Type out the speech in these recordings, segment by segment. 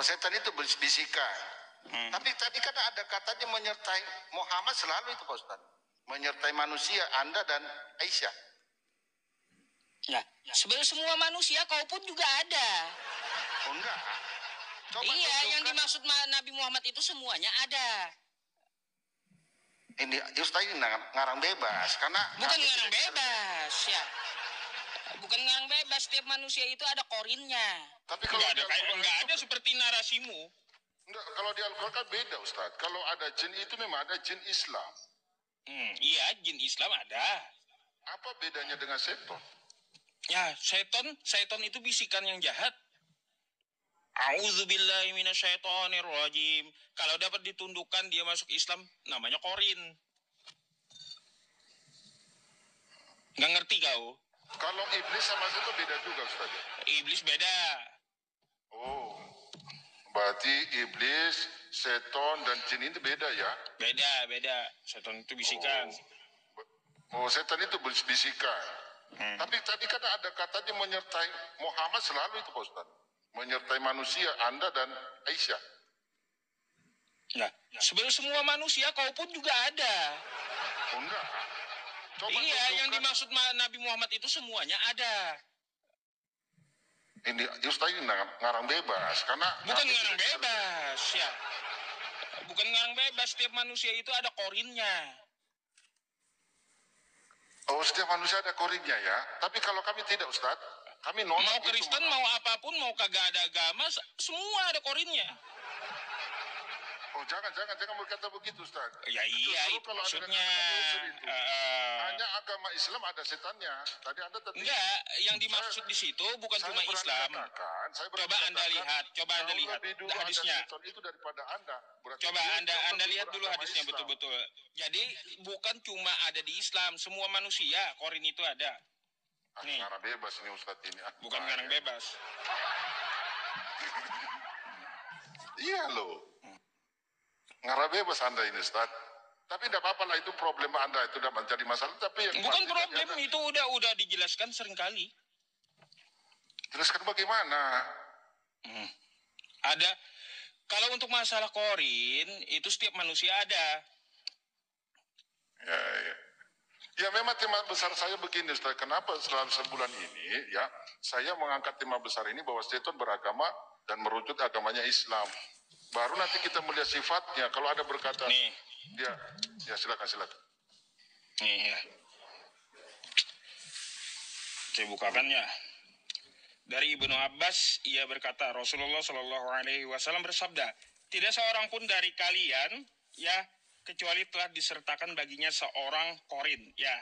setan itu bisikan. Tapi tadi kan ada katanya menyertai Muhammad selalu itu Pak Ustaz. Menyertai manusia, Anda dan Aisyah. Ya, sebenarnya semua manusia kau pun juga ada. Oh enggak. Coba iya, tunjukkan. yang dimaksud Nabi Muhammad itu semuanya ada. Ini Ustaz ini ngarang bebas karena bukan ngarang bebas ya. Bukan ngarang bebas, setiap manusia itu ada korinnya. Tapi kalau enggak ada seperti narasimu. Enggak, kalau di Al-Quran kan beda Ustaz. Kalau ada jin itu memang ada jin Islam. Iya, jin Islam ada. Apa bedanya dengan seton? Ya, seton itu bisikan yang jahat. A'udzubillahi minasyaitonirrajim. Kalau dapat ditundukkan dia masuk Islam, namanya korin. Nggak ngerti kau? Kalau iblis sama setan beda juga Ustaz. Iblis beda. Oh, berarti iblis, seton dan jin itu beda ya? Beda. Seton itu bisikan. Oh, setan itu bisikan. Tapi tadi kan ada katanya menyertai Muhammad selalu itu Pak Ustaz. Menyertai manusia, Anda dan Aisyah. Nah, sebenarnya semua manusia kau pun juga ada. Oh enggak. Coba iya, tunjukkan. yang dimaksud Nabi Muhammad itu semuanya ada. Ini Ustaz ini ngarang bebas karena bukan ngarang bebas ya. Bukan ngarang bebas, setiap manusia itu ada korinnya. Oh, setiap manusia ada korinnya ya. Tapi kalau kami tidak Ustaz, kami nolak. Mau Kristen, mau apapun, mau kagak ada agama, semua ada korinnya. Oh, jangan berkata begitu Ustaz. Ya iya, itu maksudnya. Hanya agama Islam ada setannya. Tadi Anda tadi. Enggak, yang dimaksud di situ bukan cuma Islam. Coba Anda lihat hadisnya. Itu daripada Anda. Coba Anda lihat dulu hadisnya betul-betul. Jadi bukan cuma ada di Islam, semua manusia korin itu ada. Nih. Ngarang bebas ini Ustaz ini. Bukan ngarang bebas. Iya loh. Ngarang bebas Anda ini Ustaz. Tapi tidak apa-apa lah, itu problem Anda, itu tidak menjadi masalah. Tapi yang bukan problem, itu udah dijelaskan seringkali. Jelaskan bagaimana? Ada. Kalau untuk masalah korin, itu setiap manusia ada. Ya. Ya memang tema besar saya begini Ustaz. Kenapa selama sebulan ini ya saya mengangkat tema besar ini bahwa seton beragama dan merujuk agamanya Islam. Baru nanti kita melihat sifatnya. Kalau ada berkata, nih, ya silakan. Nih ya, saya bukakan ya. Dari Ibnu Abbas, ia berkata, Rasulullah Shallallahu Alaihi Wasallam bersabda, tidak seorang pun dari kalian, ya, kecuali telah disertakan baginya seorang korin, ya,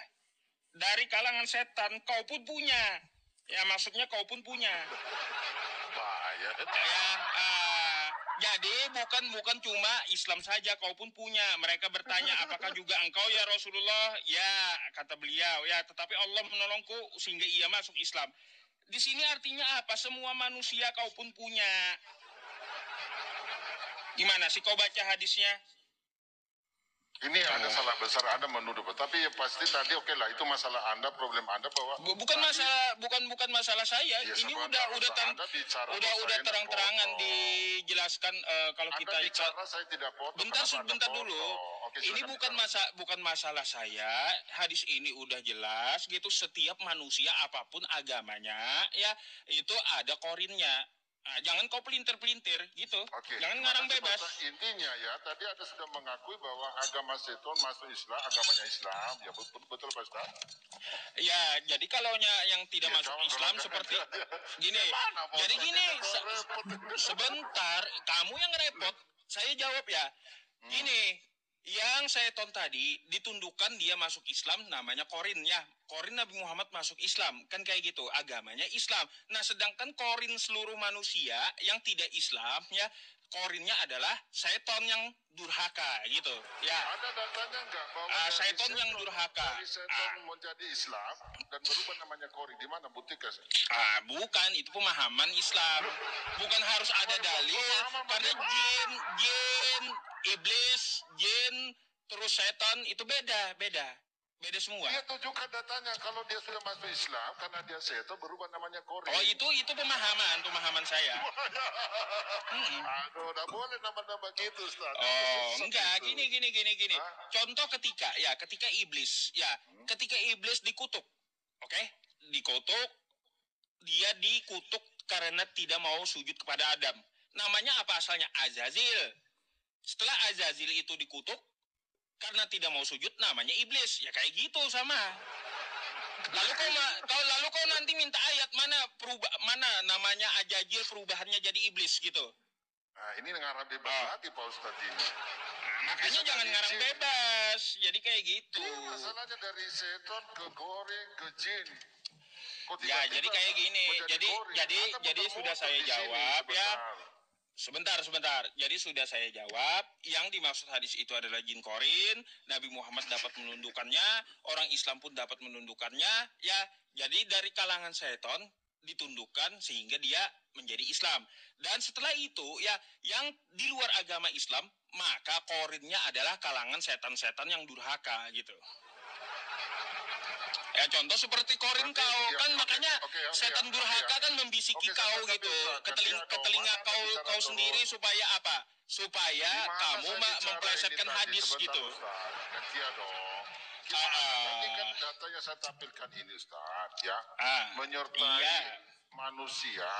dari kalangan setan. Kau pun punya, ya, maksudnya kau pun punya. Bahaya. Jadi bukan cuma Islam saja, kau pun punya. Mereka bertanya, apakah juga engkau ya Rasulullah? Ya, kata beliau, ya, tetapi Allah menolongku sehingga ia masuk Islam. Di sini artinya apa? Semua manusia kau pun punya. Gimana sih kau baca hadisnya? Ini ada salah besar Anda menuduh, tapi ya pasti tadi oke lah, itu masalah Anda, problem Anda bahwa bukan masalah saya. Ya, ini udah terang-terangan dijelaskan kalau Anda kita bicara saya tidak potong. Bentar dulu. Oke, ini bukan masalah saya. Hadis ini udah jelas gitu, setiap manusia apapun agamanya ya itu ada korinnya. Nah, jangan kau pelintir-pelintir gitu. Oke, jangan ngarang bebas. Intinya ya, tadi Anda sudah mengakui bahwa agama seton masuk Islam, agamanya Islam. Ya betul Pak Ustaz. Ya, jadi kalau yang tidak masuk Islam seperti gini. Jadi gini, sebentar, kamu yang repot. Saya jawab ya. Gini, yang seton tadi ditundukkan dia masuk Islam namanya korin ya. Korin Nabi Muhammad masuk Islam. Kan kayak gitu, agamanya Islam. Nah, sedangkan korin seluruh manusia yang tidak Islam ya, korinnya adalah seton yang durhaka gitu ya. Ada datanya enggak bahwa seton yang durhaka dari seton menjadi Islam dan berubah namanya korin? Di mana buktikan? Bukan, itu pemahaman Islam. Bukan harus ada dalil karena jin, iblis, jin, terus setan itu beda. beda semua. Dia tunjukkan datanya kalau dia sudah masuk Islam karena dia setan berubah namanya Korin. Oh, itu pemahaman saya. Aduh, udah boleh nama-nama gitu, Ustaz. Oh, enggak, Itu. gini. Hah? Contoh ketika iblis, ketika iblis dikutuk. Oke? Dikutuk, dia dikutuk karena tidak mau sujud kepada Adam. Namanya apa asalnya? Azazil. Setelah Azazil itu dikutuk karena tidak mau sujud, namanya iblis. Ya kayak gitu sama. Lalu kau nanti minta ayat mana namanya Azazil perubahannya jadi iblis gitu. Nah, ini ngarang bebas lagi Pak Ustadz ini. Nah, makanya jangan ngarang bebas. Jadi kayak gitu. Ini masalahnya dari setan ke Korin ke jin. Ya, jadi kayak gini. Jadi sudah saya jawab ya. Sebentar. Jadi sudah saya jawab. Yang dimaksud hadis itu adalah jin korin. Nabi Muhammad dapat menundukkannya. Orang Islam pun dapat menundukkannya. Ya, jadi dari kalangan setan ditundukkan sehingga dia menjadi Islam. Dan setelah itu ya, yang di luar agama Islam, maka korinnya adalah kalangan setan-setan yang durhaka gitu. Ya contoh seperti korin kau kan makanya setan durhaka kan membisiki kau gitu ke telinga kau sendiri supaya apa? Supaya kamu memplesetkan hadis gitu. Gantian dong. Tadi kan datanya saya tampilkan ini Ustaz ya. Menyertai manusia.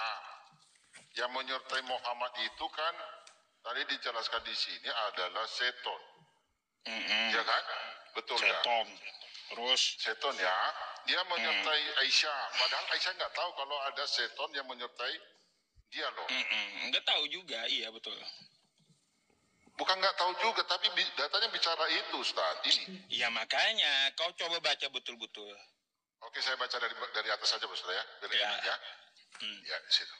Yang menyertai Muhammad itu kan tadi dijelaskan di sini adalah seton. Ya kan? Betul ya? Seton. Terus seton ya, dia menyertai Aisyah. Padahal Aisyah nggak tahu kalau ada seton yang menyertai dia loh. Nggak tahu juga, iya betul. Bukan nggak tahu juga, tapi datanya bicara itu, Ustaz. Ini. Iya makanya, kau coba baca betul-betul. Oke, saya baca dari atas saja, Ustaz ya. Dari ya. Ya, di situ.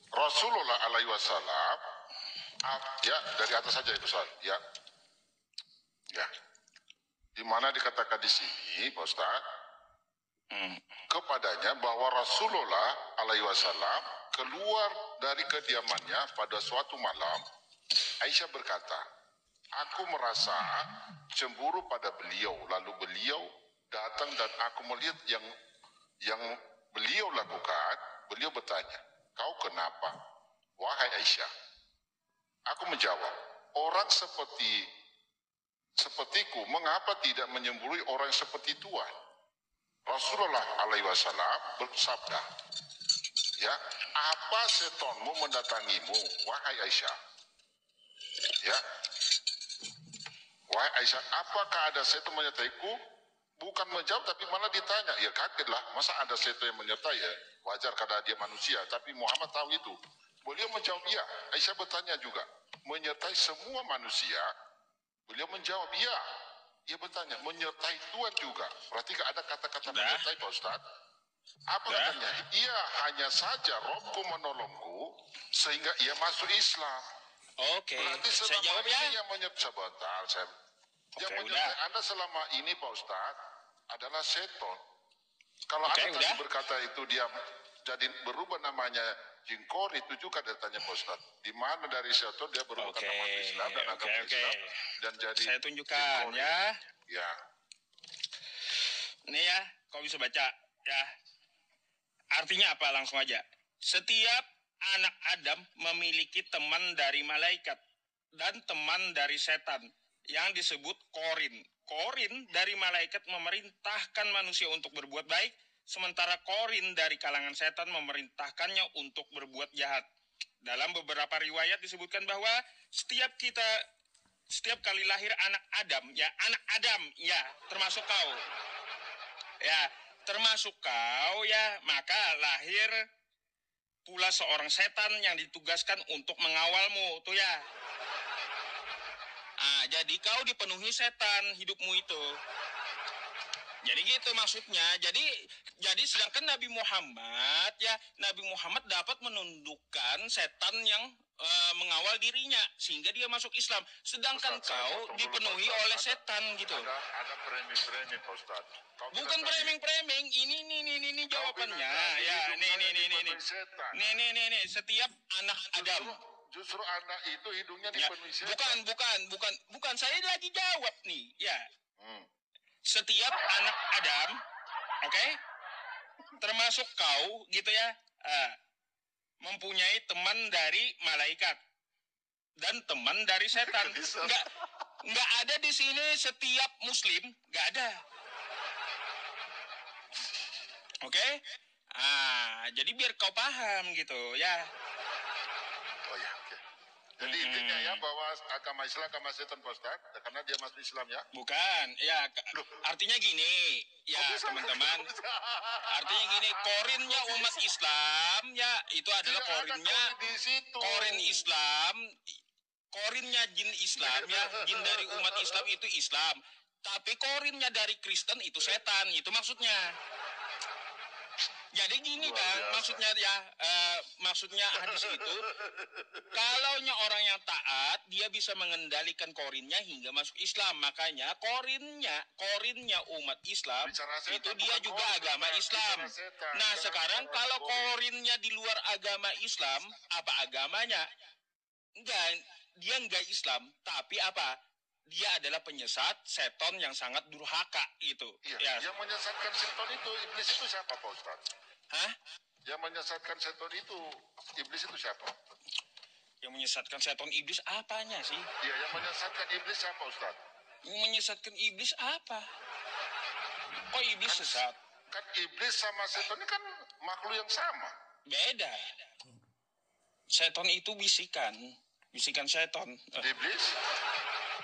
Rasulullah alaihi wasallam, ya dari atas saja itu, Ustaz. Ya. Di mana dikatakan di sini, Pak Ustaz, kepadanya bahwa Rasulullah alaihi wasallam keluar dari kediamannya pada suatu malam. Aisyah berkata, aku merasa cemburu pada beliau. Lalu beliau datang dan aku melihat yang beliau lakukan. Beliau bertanya, kau kenapa? Wahai Aisyah. Aku menjawab, orang sepertiku, mengapa tidak menyemburi orang seperti Tuhan? Rasulullah alaihi wasallam bersabda, ya, apa setonmu mendatangimu, wahai Aisyah? Ya, wahai Aisyah, apakah ada seton menyertaiku? Bukan menjawab, tapi malah ditanya. Ya kagetlah, masa ada seton yang menyertai ya? Wajar karena dia manusia, tapi Muhammad tahu itu. Beliau menjawab, ya. Aisyah bertanya juga, menyertai semua manusia? Beliau menjawab, iya. Ia bertanya, menyertai Tuhan juga. Berarti ada kata-kata menyertai, Pak Ustaz. Apa katanya? Iya, hanya saja Robku menolongku sehingga ia masuk Islam. Oke, berarti saya jawab ya. Yang menyertai, yang menyertai Anda selama ini, Pak Ustaz, adalah seton. Kalau Anda tadi berkata itu dia jadi berubah namanya Jingkor, itu juga datanya Pak Ustaz. Di mana dari seton dia berubah nama Islam dan agama Islam dan jadi. Saya tunjukkan ya. Ya. Ini ya, kau bisa baca ya. Artinya apa? Langsung aja. Setiap anak Adam memiliki teman dari malaikat dan teman dari setan yang disebut korin. Korin dari malaikat memerintahkan manusia untuk berbuat baik, sementara korin dari kalangan setan memerintahkannya untuk berbuat jahat. Dalam beberapa riwayat disebutkan bahwa setiap kali lahir anak Adam, ya, termasuk kau. Ya, termasuk kau ya, maka lahir pula seorang setan yang ditugaskan untuk mengawalmu, tuh ya. Jadi kau dipenuhi setan hidupmu itu. Jadi gitu maksudnya. Jadi sedangkan Nabi Muhammad dapat menundukkan setan yang mengawal dirinya sehingga dia masuk Islam. Sedangkan kau dipenuhi oleh setan gitu. Ada framing Pak Ustaz. Bukan framing. Ini jawabannya. Ya, nih. Setiap anak Adam. Justru anak itu hidungnya dipenuhi setan. Bukan. Saya lagi jawab nih. Ya. setiap anak Adam, oke, termasuk kau gitu ya, mempunyai teman dari malaikat dan teman dari setan. Nggak ada di sini setiap muslim, nggak ada. Oke? Jadi biar kau paham gitu ya. Oh ya, oke. Jadi intinya ya bahwa agama Islam, agama setan Pak Ustaz, karena dia masuk Islam ya. Bukan, ya artinya gini, ya teman-teman. Artinya gini, korinnya umat Islam ya itu adalah korinnya korin Islam, korinnya jin Islam ya, jin dari umat Islam itu Islam. Tapi korinnya dari Kristen itu setan, itu maksudnya. Jadi gini Bang, maksudnya hadis itu, kalaunya orang yang taat, dia bisa mengendalikan korinnya hingga masuk Islam. Makanya korinnya umat Islam, itu dia juga agama Islam. Nah sekarang kalau korinnya di luar agama Islam, apa agamanya? Enggak, dia enggak Islam, tapi apa? Dia adalah penyesat seton yang sangat durhaka gitu. Iya, ya. Yang menyesatkan seton itu, iblis itu siapa Pak Ustaz? Hah? Yang menyesatkan seton itu, iblis itu siapa? Yang menyesatkan seton iblis apanya sih? Iya, yang menyesatkan iblis siapa Ustaz? Yang menyesatkan iblis apa? Kok iblis sesat? Kan iblis sama seton ini kan makhluk yang sama. Beda. Seton itu bisikan seton. Iblis?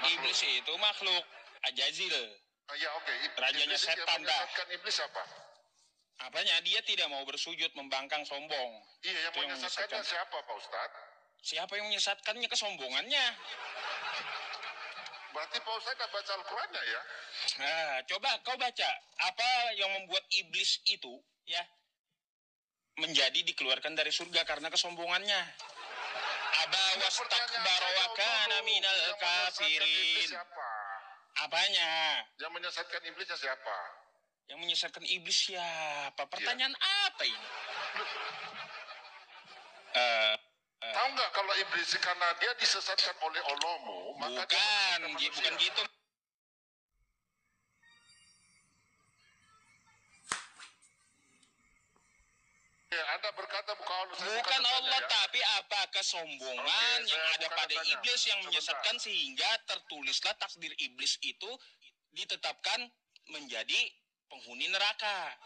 Iblis itu makhluk Ajazil. Ya oke. Rajanya Iblis setan yang dah. menyesatkan iblis apa? Apanya? Dia tidak mau bersujud, membangkang, sombong. Iya, yang menyesatkannya siapa Pak Ustadz? Siapa yang menyesatkannya? Kesombongannya. Berarti Pak Ustadz tidak baca Al-Qurannya ya? Nah, coba kau baca. Apa yang membuat iblis itu ya menjadi dikeluarkan dari surga karena kesombongannya? Aba wastakbara wa kana minal kafirin. Apanya? Yang menyesatkan iblisnya siapa? Yang menyesatkan iblis siapa? Pertanyaan apa ini? Tahu nggak kalau iblis karena dia disesatkan oleh Allahmu, maka bukan gitu. Ya, Anda berkata bukan Allah. Bukan Allah, ya? Tapi apa kesombongan yang ada pada iblis yang menyesatkan sehingga tertulislah takdir iblis itu ditetapkan menjadi penghuni neraka.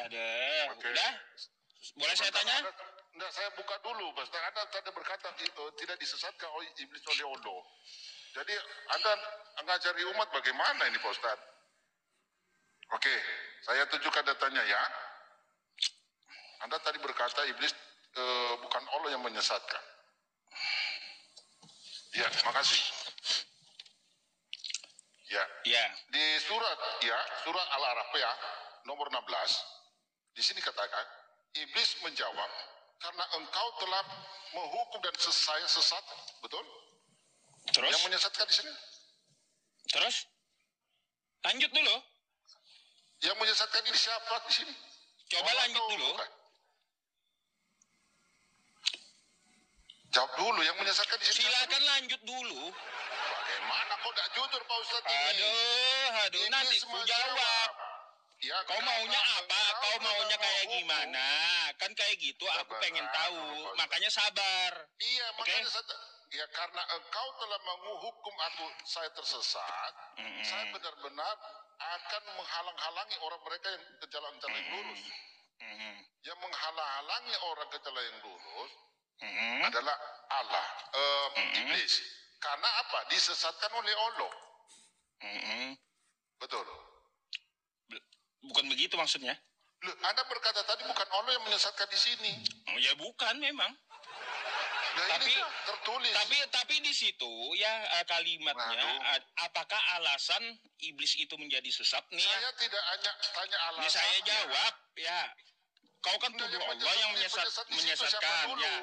Udah? Boleh saya tanya? Enggak, saya buka dulu. Anda tadi berkata tidak disesatkan oleh iblis oleh Allah. Jadi Anda ngajari umat bagaimana ini Pak Ustadz? Oke, saya tunjukkan datanya ya. Anda tadi berkata iblis bukan Allah yang menyesatkan. Ya, makasih. Ya. Di surat Al-A'raf ya, nomor 16. Di sini katakan, iblis menjawab, karena engkau telah menghukum dan saya sesat, betul? Terus? Yang menyesatkan di sini. Terus? Lanjut dulu. Yang menyesatkan ini siapa di sini? Coba lanjut dulu. Bukan. Jawab dulu, yang menyesatkan di sini. Silakan lanjut dulu. Bagaimana kok tidak jujur Pak Ustadz ini? Aduh, nanti ku jawab. Ya, kau maunya apa? Kau maunya kayak gimana? Kan kayak gitu aku pengen tahu. Makanya sabar. Iya, makanya ya karena engkau telah menghukum aku, saya tersesat. Saya benar-benar akan menghalang-halangi orang mereka yang ke jalan-jalan yang lurus. Yang menghalang-halangi orang ke jalan yang lurus adalah Allah, iblis. Karena apa? Disesatkan oleh Allah. Betul. Bukan begitu maksudnya. Loh, Anda berkata tadi bukan Allah yang menyesatkan di sini. Ya bukan memang. Nah, tapi ini tertulis. Tapi di situ ya kalimatnya, apakah alasan iblis itu menjadi sesat nih? Saya tidak hanya tanya alasan. Ini saya jawab ya. Kau kan tuduh Allah yang menyesatkan ya.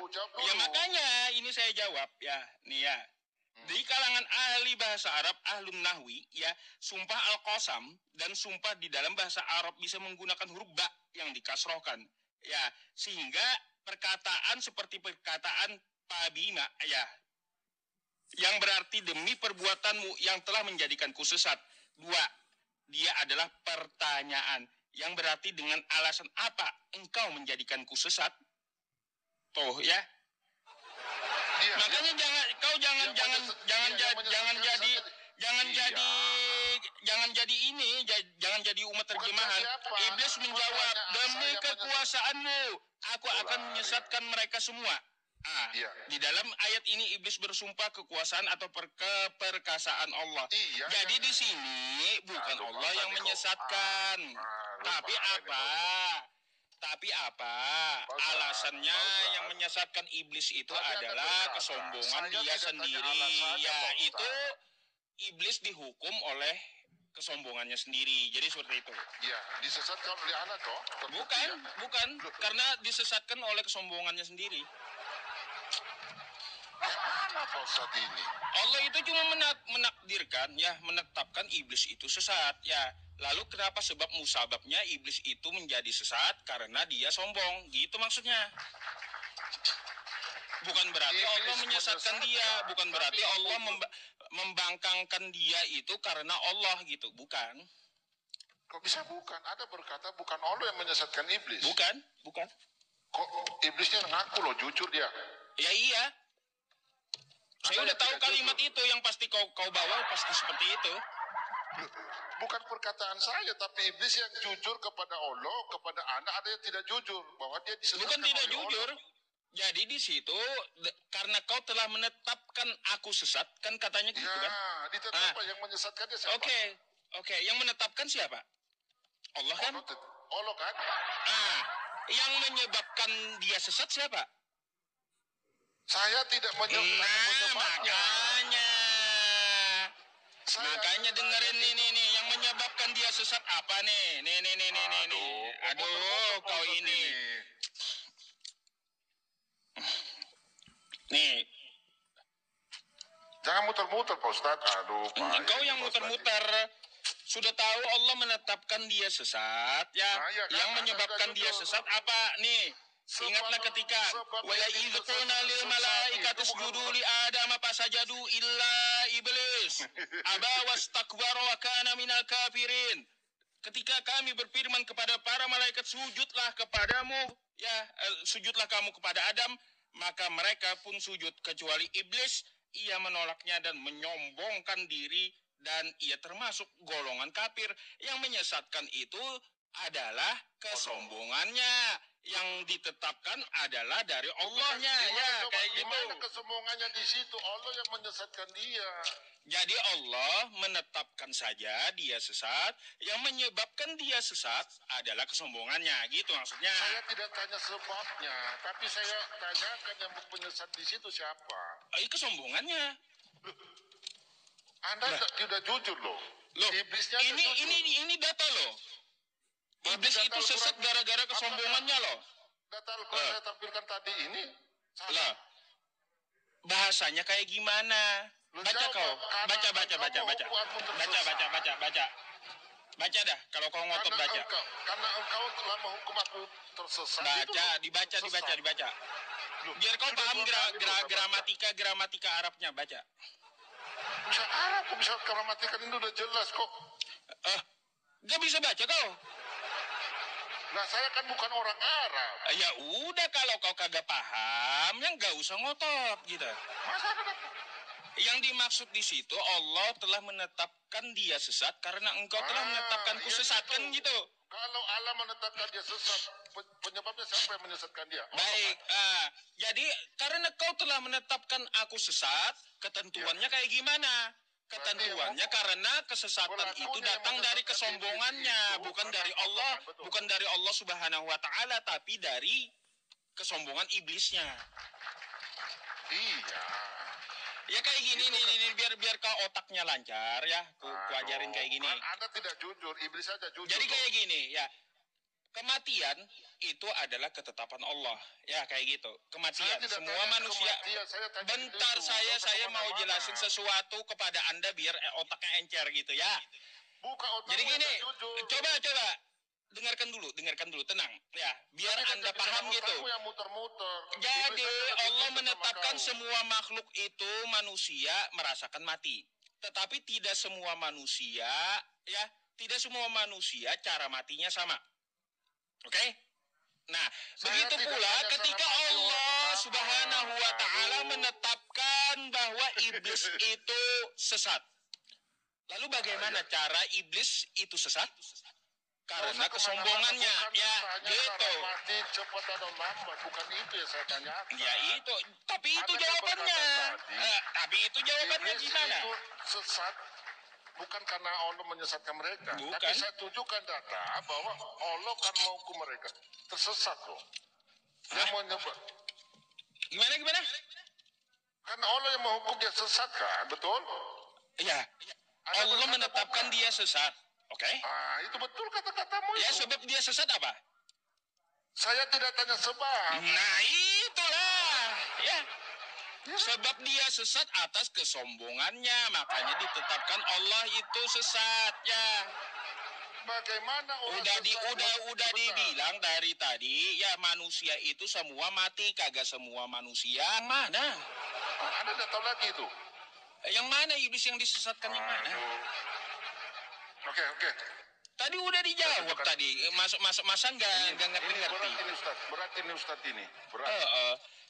Ya makanya ini saya jawab ya. Nih ya. Di kalangan ahli bahasa Arab, ahlun nahwi, ya, sumpah al-qasam dan sumpah di dalam bahasa Arab bisa menggunakan huruf ba yang dikasrohkan, ya, sehingga perkataan seperti perkataan pabima, ya, yang berarti demi perbuatanmu yang telah menjadikanku sesat. 2, dia adalah pertanyaan, yang berarti dengan alasan apa engkau menjadikanku sesat? Tuh ya. Iya, Makanya jangan jadi umat terjemahan. Iblis menjawab, demi kekuasaanmu, aku akan menyesatkan mereka semua. Iya. Di dalam ayat ini iblis bersumpah kekuasaan atau keperkasaan Allah. Iya, Jadi di sini bukan Aduh, Allah yang Pak, menyesatkan. Tapi Pak, apa? Tapi apa? Pak, Alasannya Pak, yang menyesatkan iblis itu Tapi Anda adalah berkata, kesombongan saya dia tidak tanya sendiri. alasannya, Ya, Pak Ustaz. itu iblis dihukum oleh kesombongannya sendiri. Jadi seperti itu. Iya, disesatkan oleh anak kok. Terbukti Bukan, ya. bukan. Karena disesatkan oleh kesombongannya sendiri. Mana Pak Ustaz ini? Allah itu cuma menakdirkan, ya, menetapkan iblis itu sesat, ya. Lalu kenapa sebab musababnya iblis itu menjadi sesat? Karena dia sombong, gitu maksudnya. Bukan berarti Iblis Allah menyesatkan dia, menyesatkan, bukan berarti tapi Allah membangkangkan dia itu karena Allah gitu, bukan. Kok bisa bukan? Ada berkata bukan Allah yang menyesatkan iblis. Bukan. Kok iblisnya ngaku loh, jujur dia. Ya iya. Saya Anda udah tahu tidak kalimat jujur. itu yang pasti kau bawa pasti seperti itu. Bukan perkataan saya, tapi iblis yang jujur kepada Allah, kepada anak, ada yang tidak jujur. Bahwa dia disesatkan Bukan tidak oleh jujur. Allah. Jadi di situ karena kau telah menetapkan aku sesat, kan katanya gitu kan? Ya, ditetapkan yang menyesatkan dia siapa? Oke, yang menetapkan siapa? Allah kan? Allah kan? Yang menyebabkan dia sesat siapa? Saya tidak menyebabkan. Makanya dengerin nih, yang menyebabkan dia sesat apa nih? Nih. Aduh, kau ini. Nih, Jangan muter-muter Pak Ustadz. Aduh Pak. engkau ini yang Pak Ustadz. muter-muter. Sudah tahu Allah menetapkan dia sesat, ya. Nah, iya kan? Yang menyebabkan Anda dia jujur. sesat apa? Nih, ingatlah ketika wala idh qulna lil malaikati isjudu li adam fasajadu illa iblis aba wastakbara wa kana minal kafirin. Ketika kami berfirman kepada para malaikat, sujudlah kepadamu, ya, sujudlah kamu kepada Adam, maka mereka pun sujud kecuali iblis. Ia menolaknya dan menyombongkan diri, dan ia termasuk golongan kafir. Yang menyesatkan itu adalah kesombongannya. Yang ditetapkan adalah dari Allahnya, ya, kayak gitu. Gimana kesombongannya di situ? Allah yang menyesatkan dia. Jadi Allah menetapkan saja dia sesat, yang menyebabkan dia sesat adalah kesombongannya, gitu maksudnya. Saya tidak tanya sebabnya, tapi saya tanyakan yang penyesat di situ siapa? Kesombongannya. Anda tidak jujur loh. Loh, Iblisnya ini data loh. Iblis itu sesat gara-gara kesombongannya loh. Data Al-Quran saya tampilkan tadi ini salah. Lah, bahasanya kayak gimana? Lu Baca jawab, kau, karena baca. engkau tersesat. Baca. Baca dah, kalau kau ngotot baca. Karena engkau telah menghukum aku tersesat. Baca, dibaca. Biar kau paham gramatika Arabnya, baca. Bisa Arab, kok bisa gramatika ini udah jelas kok. Gak bisa baca kau. Nah saya kan bukan orang Arab. Ya udah, kalau kau kagak paham, yang gak usah ngotot gitu. Masa ada Yang dimaksud di situ Allah telah menetapkan dia sesat karena engkau telah menetapkanku iya sesat, kan itu. gitu. Kalau Allah menetapkan dia sesat, penyebabnya siapa yang menyesatkan dia? Baik, jadi karena kau telah menetapkan aku sesat, ketentuannya kayak gimana? Ketentuannya karena kesesatan itu datang dari kesombongannya, bukan dari Allah, bukan dari Allah Subhanahu wa taala, tapi dari kesombongan iblisnya. Iya. Ya kayak gini nih, biar kau otaknya lancar ya. Ku ajarin kayak gini. Anda tidak jujur, iblis saja jujur. Jadi kayak gini ya. Kematian itu adalah ketetapan Allah. Ya kayak gitu. Kematian semua manusia. Bentar, saya mau jelasin sesuatu kepada Anda biar otaknya encer gitu ya. Buka otak. Jadi gini, coba dengarkan dulu, tenang ya, biar Ini Anda kan paham jadi gitu. otakmu yang muter-muter. Jadi Iblis aja Allah begitu sama menetapkan kau. semua makhluk itu manusia merasakan mati. Tetapi tidak semua manusia ya, tidak semua manusia cara matinya sama. Oke? Nah, Saya begitu tidak pula tanya ketika cara mati Allah orang sama. Subhanahu wa taala Aduh. menetapkan bahwa iblis itu sesat. Lalu bagaimana cara iblis itu sesat? Karena kesombongannya, ya gitu. Mati cepat atau lambat, bukan itu yang saya tanyakan. Ya itu, tapi itu Anda jawabannya. berkata tadi, Tapi itu jawabannya Iblis gimana? itu sesat bukan karena Allah menyesatkan mereka. Bukan. Tapi saya tunjukkan data bahwa Allah kan menghukum mereka. Tersesat loh. Yang mau nyebut. Gimana? Karena Allah yang menghukum dia sesat kan, betul? Ya, Anda Allah berkata menetapkan bukan. dia sesat. Oke? Ah, itu betul kata-katamu Ya, itu. sebab dia sesat apa? Saya tidak tanya sebab. Nah, itulah. Ya. Sebab dia sesat atas kesombongannya, makanya ditetapkan Allah itu sesat. Ya. Bagaimana orang Udah sesat? dibilang dari tadi, ya manusia itu semua mati, kagak semua manusia. Mana? Anda tidak tahu lagi itu. Yang mana iblis yang disesatkan yang mana? Oke. Tadi udah dijawab tadi. Masuk masa nggak ngerti. Berat ini Ustaz ini. Berat.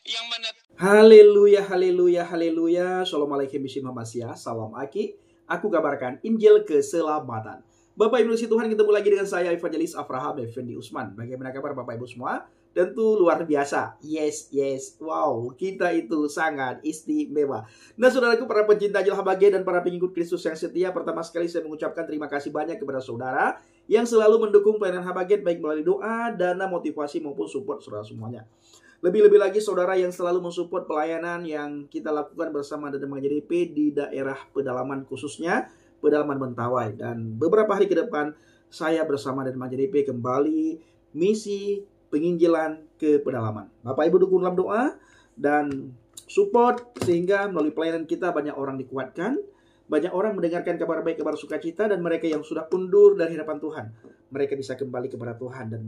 Yang mana? Haleluya. Assalamualaikum warahmatullahi wabarakatuh. Salam Aki. Aku kabarkan Injil keselamatan. Bapak Ibu si Tuhan, ketemu lagi dengan saya Evangelis Avraham Effendi Usman. Bagaimana kabar Bapak Ibu semua? Tentu luar biasa. Yes. Wow, kita itu sangat istimewa. Nah, saudaraku, para pencinta Jil Habage dan para pengikut Kristus yang setia, pertama sekali saya mengucapkan terima kasih banyak kepada saudara yang selalu mendukung pelayanan Habage baik melalui doa, dana, motivasi maupun support saudara semuanya. Lebih-lebih lagi saudara yang selalu mensupport pelayanan yang kita lakukan bersama Dedemang JDP di daerah pedalaman, khususnya pedalaman Mentawai. Dan beberapa hari ke depan saya bersama Dedemang JDP kembali misi penginjilan ke pedalaman. Bapak Ibu dukung dalam doa dan support sehingga melalui pelayanan kita banyak orang dikuatkan, banyak orang mendengarkan kabar baik, kabar sukacita, dan mereka yang sudah undur dari hadapan Tuhan, mereka bisa kembali kepada Tuhan. Dan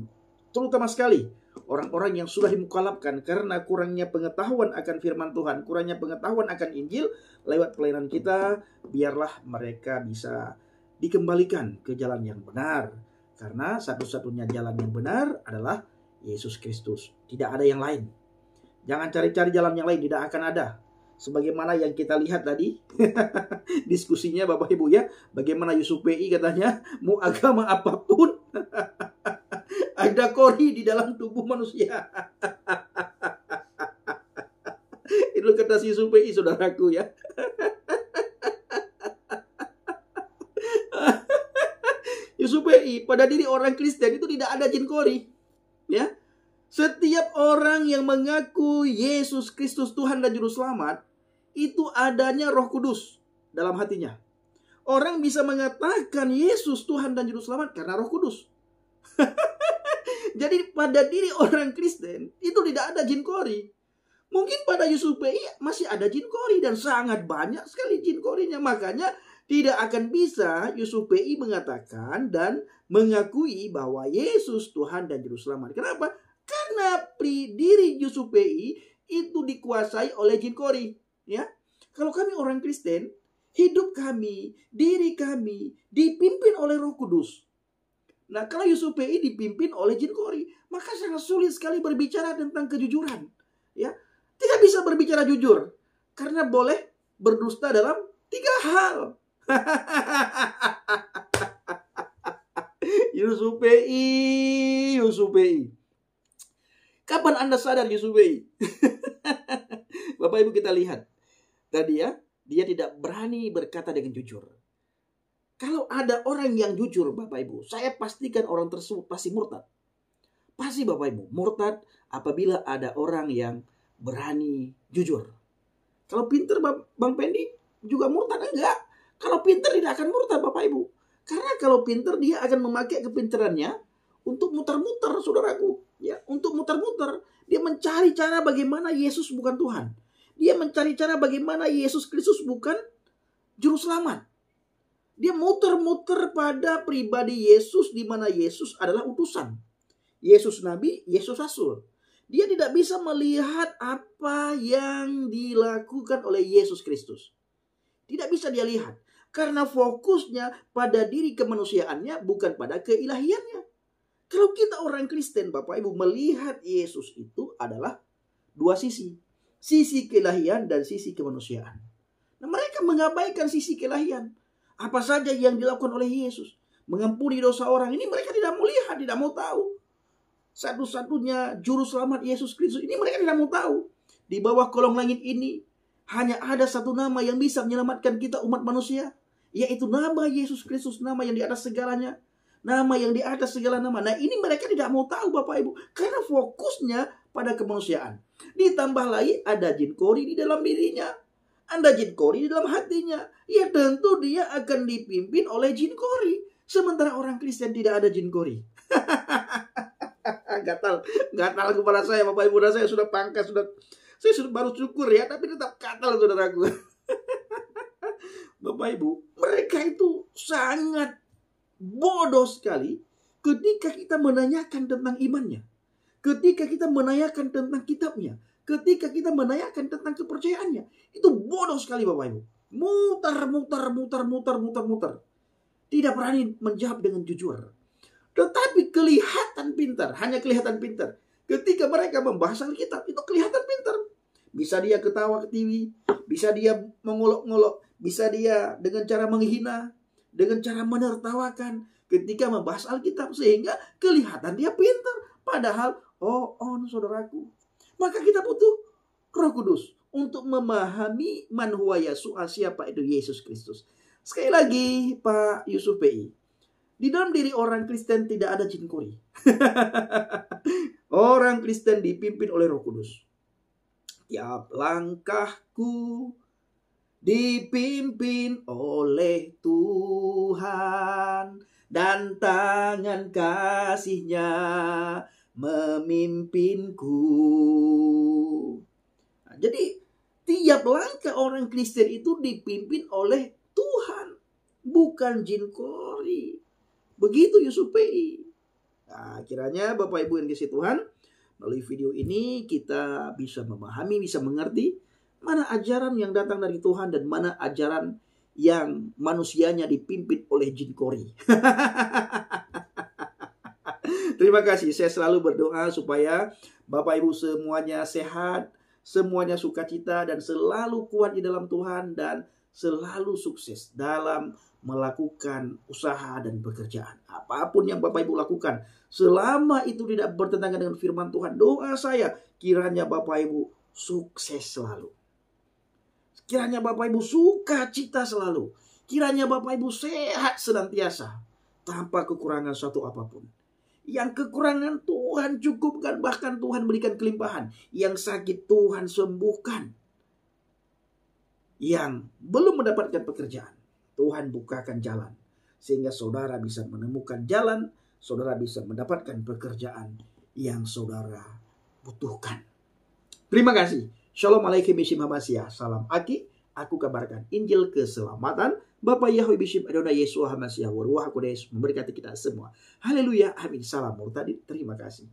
terutama sekali orang-orang yang sudah dimukalafkan karena kurangnya pengetahuan akan firman Tuhan, kurangnya pengetahuan akan Injil, lewat pelayanan kita, biarlah mereka bisa dikembalikan ke jalan yang benar. Karena satu-satunya jalan yang benar adalah Yesus Kristus. Tidak ada yang lain. Jangan cari-cari jalan yang lain, tidak akan ada. Sebagaimana yang kita lihat tadi, diskusinya Bapak Ibu ya, bagaimana Yusuf PI katanya, mau agama apapun, ada kori di dalam tubuh manusia. Itu kata si Yusuf PI, saudaraku ya. Yusuf PI, pada diri orang Kristen itu tidak ada jin kori. Ya, setiap orang yang mengaku Yesus Kristus Tuhan dan Juru Selamat, itu adanya Roh Kudus dalam hatinya. Orang bisa mengatakan Yesus Tuhan dan Juru Selamat karena Roh Kudus. Jadi pada diri orang Kristen itu tidak ada jin kori. Mungkin pada Yusuf PI masih ada jin kori dan sangat banyak sekali jin korinya. Makanya tidak akan bisa Yusuf PI mengatakan dan mengakui bahwa Yesus Tuhan dan Juru Selamat. Kenapa? Karena diri Yusuf PI itu dikuasai oleh jin kori. Ya, kalau kami orang Kristen, hidup kami, diri kami dipimpin oleh Roh Kudus. Nah, kalau Yusuf PI dipimpin oleh jin kori, maka sangat sulit sekali berbicara tentang kejujuran. Ya, tidak bisa berbicara jujur karena boleh berdusta dalam 3 hal. Yusuf PI. Kapan Anda sadar Yusuf PI? Bapak Ibu kita lihat. Tadi ya, dia tidak berani berkata dengan jujur. Kalau ada orang yang jujur Bapak Ibu, saya pastikan orang tersebut pasti murtad. Pasti Bapak Ibu, murtad apabila ada orang yang berani jujur. Kalau pinter Bang Pendi juga murtad? Enggak. Kalau pinter tidak akan murtad Bapak Ibu. Karena kalau pinter dia akan memakai kepinterannya untuk muter-muter saudaraku. Ya, untuk muter-muter. Dia mencari cara bagaimana Yesus bukan Tuhan. Dia mencari cara bagaimana Yesus Kristus bukan Juru Selamat. Dia muter-muter pada pribadi Yesus, di mana Yesus adalah utusan. Yesus nabi, Yesus rasul. Dia tidak bisa melihat apa yang dilakukan oleh Yesus Kristus. Tidak bisa dia lihat. Karena fokusnya pada diri kemanusiaannya, bukan pada keilahiannya. Kalau kita orang Kristen, Bapak Ibu, melihat Yesus itu adalah dua sisi. Sisi keilahian dan sisi kemanusiaan. Nah, mereka mengabaikan sisi keilahian. Apa saja yang dilakukan oleh Yesus. Mengampuni dosa orang. Ini mereka tidak mau lihat, tidak mau tahu. Satu-satunya juru selamat Yesus Kristus. Ini mereka tidak mau tahu. Di bawah kolong langit ini hanya ada satu nama yang bisa menyelamatkan kita umat manusia. Yaitu nama Yesus Kristus. Nama yang di atas segalanya. Nama yang di atas segala nama. Nah, ini mereka tidak mau tahu, Bapak Ibu. Karena fokusnya pada kemanusiaan. Ditambah lagi ada jin kori di dalam dirinya. Ada jin kori di dalam hatinya. Ya tentu dia akan dipimpin oleh jin kori. Sementara orang Kristen tidak ada jin kori. Gatal kepala saya, Bapak Ibu. Saya sudah pangkas, saya sudah baru syukur ya, tapi tetap gatal, saudaraku. Bapak Ibu, mereka itu sangat bodoh sekali ketika kita menanyakan tentang imannya. Ketika kita menanyakan tentang kitabnya. Ketika kita menanyakan tentang kepercayaannya. Itu bodoh sekali, Bapak Ibu. Mutar. Tidak berani menjawab dengan jujur. Tetapi kelihatan pintar. Hanya kelihatan pintar. Ketika mereka membahas Alkitab, itu kelihatan pintar. Bisa dia ketawa ke TV. Bisa dia mengolok-ngolok. Bisa dia dengan cara menghina. Dengan cara menertawakan. Ketika membahas Alkitab. Sehingga kelihatan dia pintar. Padahal, saudaraku. Maka kita butuh Roh Kudus untuk memahami man huwa Yasu'a, siapa itu Yesus Kristus. Sekali lagi, Pak Yusuf PI. Di dalam diri orang Kristen tidak ada jin kori. Orang Kristen dipimpin oleh Roh Kudus. Tiap langkahku dipimpin oleh Tuhan. Dan tangan kasih-Nya memimpinku. Nah, jadi tiap langkah orang Kristen itu dipimpin oleh Tuhan, bukan jin kori. Begitu Yusuf PI. Nah, kiranya Bapak Ibu yang dikasihi Tuhan, melalui video ini kita bisa memahami, bisa mengerti mana ajaran yang datang dari Tuhan dan mana ajaran yang manusianya dipimpin oleh jin kori. Terima kasih. Saya selalu berdoa supaya Bapak Ibu semuanya sehat, semuanya sukacita, dan selalu kuat di dalam Tuhan, dan selalu sukses dalam melakukan usaha dan pekerjaan. Apapun yang Bapak Ibu lakukan, selama itu tidak bertentangan dengan firman Tuhan, doa saya kiranya Bapak Ibu sukses selalu. Kiranya Bapak Ibu sukacita selalu. Kiranya Bapak Ibu sehat senantiasa, tanpa kekurangan suatu apapun. Yang kekurangan Tuhan cukupkan, bahkan Tuhan berikan kelimpahan. Yang sakit Tuhan sembuhkan. Yang belum mendapatkan pekerjaan, Tuhan bukakan jalan. Sehingga saudara bisa menemukan jalan, saudara bisa mendapatkan pekerjaan yang saudara butuhkan. Terima kasih. Shalom alaikum bishim hamasiyah. Salam Aki. Aku kabarkan Injil keselamatan. Bapak Yahweh Bishop Adonai Yeshua HaMashiach Waruah Kodes memberkati kita semua. Haleluya. Amin. Salam murtadin. Terima kasih.